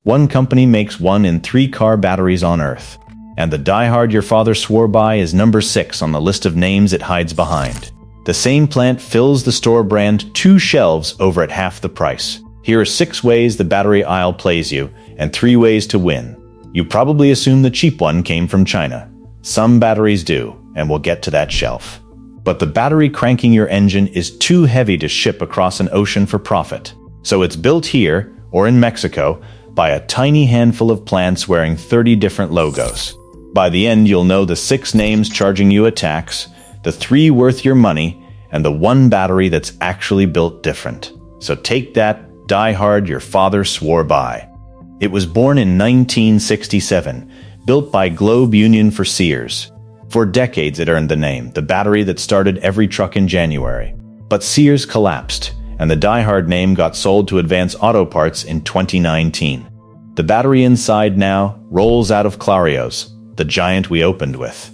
One company makes 1 in 3 car batteries on Earth. And the DieHard your father swore by is number 6 on the list of names it hides behind. The same plant fills the store brand 2 shelves over at half the price. Here are 6 ways the battery aisle plays you, and 3 ways to win. You probably assume the cheap one came from China. Some batteries do, and we'll get to that shelf. But the battery cranking your engine is too heavy to ship across an ocean for profit. So it's built here, or in Mexico, by a tiny handful of plants wearing 30 different logos. By the end, you'll know the 6 names charging you a tax, the 3 worth your money, and the 1 battery that's actually built different. So take that DieHard your father swore by. It was born in 1967, built by Globe Union for Sears. For decades it earned the name, the battery that started every truck in January. But Sears collapsed, and the DieHard name got sold to Advance Auto Parts in 2019. The battery inside now rolls out of Clarios, the giant we opened with.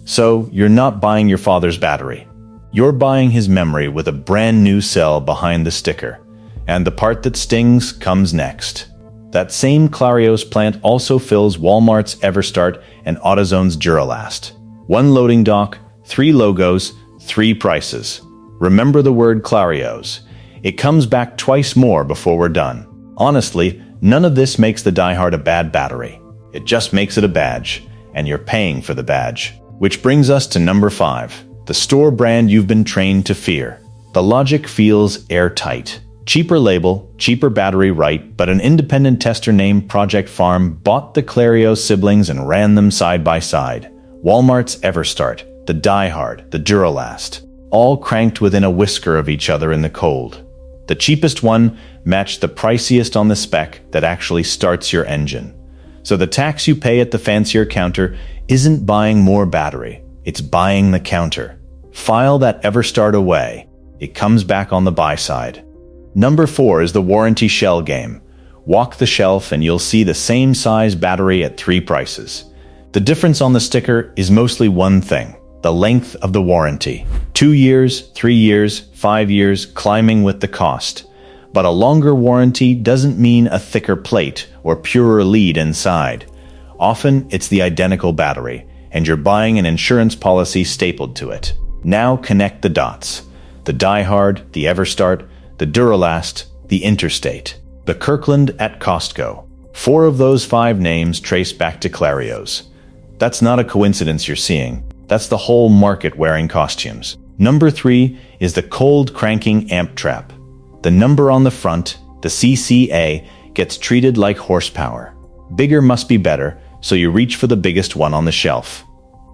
So, you're not buying your father's battery. You're buying his memory with a brand new cell behind the sticker. And the part that stings comes next. That same Clarios plant also fills Walmart's EverStart and AutoZone's Duralast. 1 loading dock, 3 logos, 3 prices. Remember the word Clarios. It comes back twice more before we're done. Honestly, none of this makes the DieHard a bad battery. It just makes it a badge, and you're paying for the badge. Which brings us to number 5, the store brand you've been trained to fear. The logic feels airtight. Cheaper label, cheaper battery, right, but an independent tester named Project Farm bought the Clarios siblings and ran them side by side. Walmart's EverStart, the DieHard, the Duralast, all cranked within a whisker of each other in the cold. The cheapest one matched the priciest on the spec that actually starts your engine. So the tax you pay at the fancier counter isn't buying more battery, it's buying the counter. File that EverStart away. It comes back on the buy side. Number 4 is the warranty shell game. Walk the shelf and you'll see the same size battery at 3 prices. The difference on the sticker is mostly one thing, the length of the warranty. 2 years, 3 years, 5 years, climbing with the cost. But a longer warranty doesn't mean a thicker plate or purer lead inside. Often it's the identical battery, and you're buying an insurance policy stapled to it. Now connect the dots. The DieHard, the EverStart, the Duralast, the Interstate, the Kirkland at Costco. 4 of those 5 names trace back to Clarios. That's not a coincidence you're seeing. That's the whole market wearing costumes. Number 3 is the cold cranking amp trap. The number on the front, the CCA, gets treated like horsepower. Bigger must be better, so you reach for the biggest one on the shelf.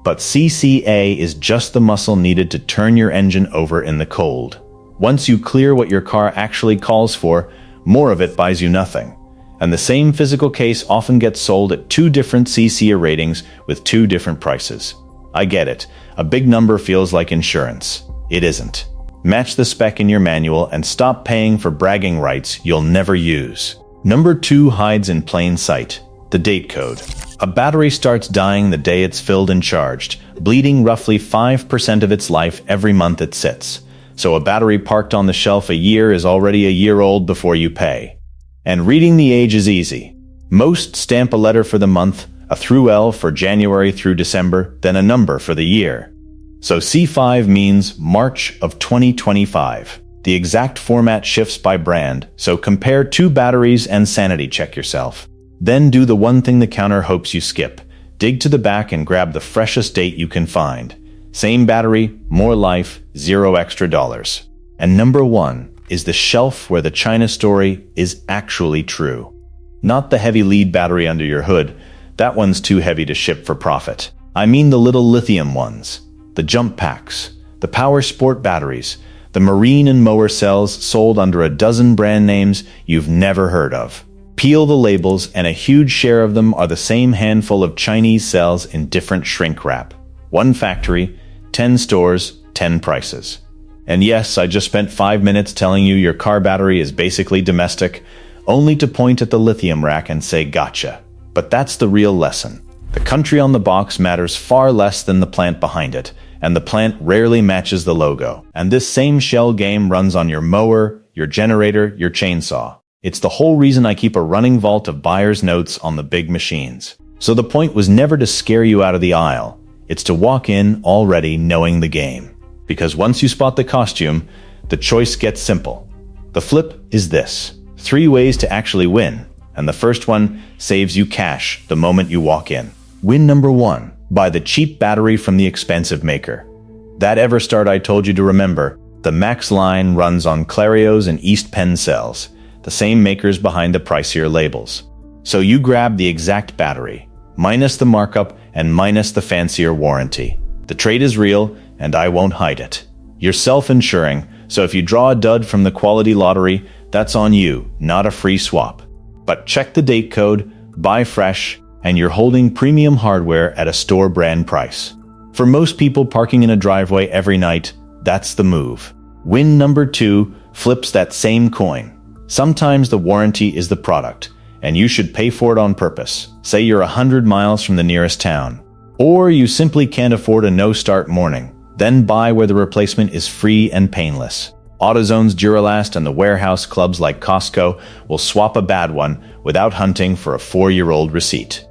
But CCA is just the muscle needed to turn your engine over in the cold. Once you clear what your car actually calls for, more of it buys you nothing. And the same physical case often gets sold at 2 different CCA ratings with 2 different prices. I get it. A big number feels like insurance. It isn't. Match the spec in your manual and stop paying for bragging rights you'll never use. Number 2 hides in plain sight. The date code. A battery starts dying the day it's filled and charged, bleeding roughly 5% of its life every month it sits. So a battery parked on the shelf a year is already a year old before you pay. And reading the age is easy. Most stamp a letter for the month, a through L for January through December, then a number for the year. So C5 means March of 2025. The exact format shifts by brand, so compare 2 batteries and sanity check yourself. Then do the one thing the counter hopes you skip. Dig to the back and grab the freshest date you can find. Same battery, more life, 0 extra dollars. And number 1 is the shelf where the China story is actually true. Not the heavy lead battery under your hood. That one's too heavy to ship for profit. I mean the little lithium ones. The jump packs. The power sport batteries. The marine and mower cells sold under a dozen brand names you've never heard of. Peel the labels and a huge share of them are the same handful of Chinese cells in different shrink wrap. 1 factory, 10 stores, 10 prices. And yes, I just spent 5 minutes telling you your car battery is basically domestic, only to point at the lithium rack and say gotcha. But that's the real lesson. The country on the box matters far less than the plant behind it, and the plant rarely matches the logo. And this same shell game runs on your mower, your generator, your chainsaw. It's the whole reason I keep a running vault of buyer's notes on the big machines. So the point was never to scare you out of the aisle. It's to walk in already knowing the game. Because once you spot the costume, the choice gets simple. The flip is this: 3 ways to actually win, and the first one saves you cash the moment you walk in. Win number 1: buy the cheap battery from the expensive maker. That EverStart I told you to remember, the Max line runs on Clarios and East Penn cells, the same makers behind the pricier labels. So you grab the exact battery, minus the markup and minus the fancier warranty. The trade is real, and I won't hide it. You're self-insuring, so if you draw a dud from the quality lottery, that's on you, not a free swap. But check the date code, buy fresh, and you're holding premium hardware at a store brand price. For most people parking in a driveway every night, that's the move. Win number 2 flips that same coin. Sometimes the warranty is the product, and you should pay for it on purpose. Say you're 100 miles from the nearest town. Or you simply can't afford a no-start morning. Then buy where the replacement is free and painless. AutoZone's Duralast and the warehouse clubs like Costco will swap a bad one without hunting for a 4-year-old receipt.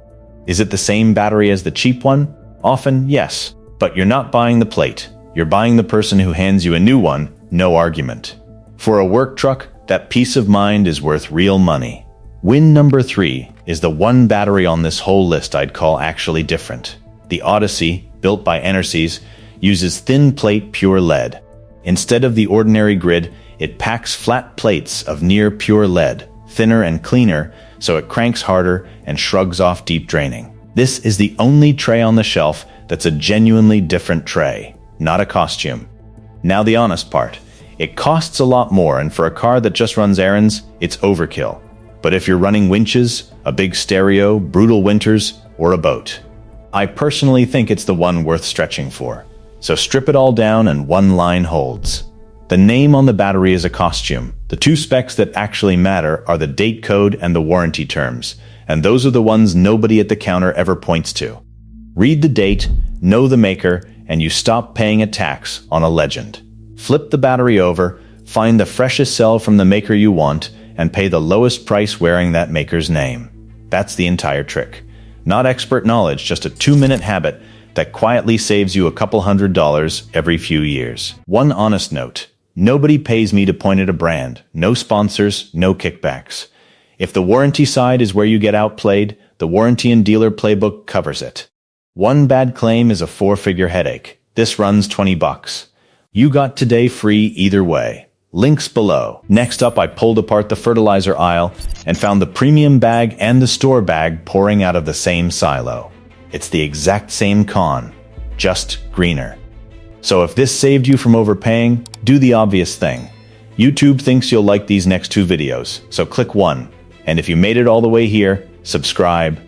Is it the same battery as the cheap one? Often, yes. But you're not buying the plate. You're buying the person who hands you a new one, no argument. For a work truck, that peace of mind is worth real money. Win number 3 is the one battery on this whole list I'd call actually different. The Odyssey, built by Enerseys, uses thin plate pure lead. Instead of the ordinary grid, it packs flat plates of near pure lead, thinner and cleaner, so it cranks harder and shrugs off deep draining. This is the only tray on the shelf that's a genuinely different tray, not a costume. Now the honest part. It costs a lot more, and for a car that just runs errands, it's overkill. But if you're running winches, a big stereo, brutal winters, or a boat, I personally think it's the one worth stretching for. So strip it all down and one line holds. The name on the battery is a costume. The 2 specs that actually matter are the date code and the warranty terms, and those are the ones nobody at the counter ever points to. Read the date, know the maker, and you stop paying a tax on a legend. Flip the battery over, find the freshest cell from the maker you want, and pay the lowest price wearing that maker's name. That's the entire trick. Not expert knowledge, just a 2-minute habit that quietly saves you a couple $100s every few years. One honest note: nobody pays me to point at a brand. No sponsors, no kickbacks. If the warranty side is where you get outplayed, the warranty and dealer playbook covers it. One bad claim is a 4-figure headache. This runs $20. You got today free either way. Links below. Next up, I pulled apart the fertilizer aisle and found the premium bag and the store bag pouring out of the same silo. It's the exact same con, just greener. So if this saved you from overpaying, do the obvious thing. YouTube thinks you'll like these next 2 videos, so click 1. And if you made it all the way here, subscribe.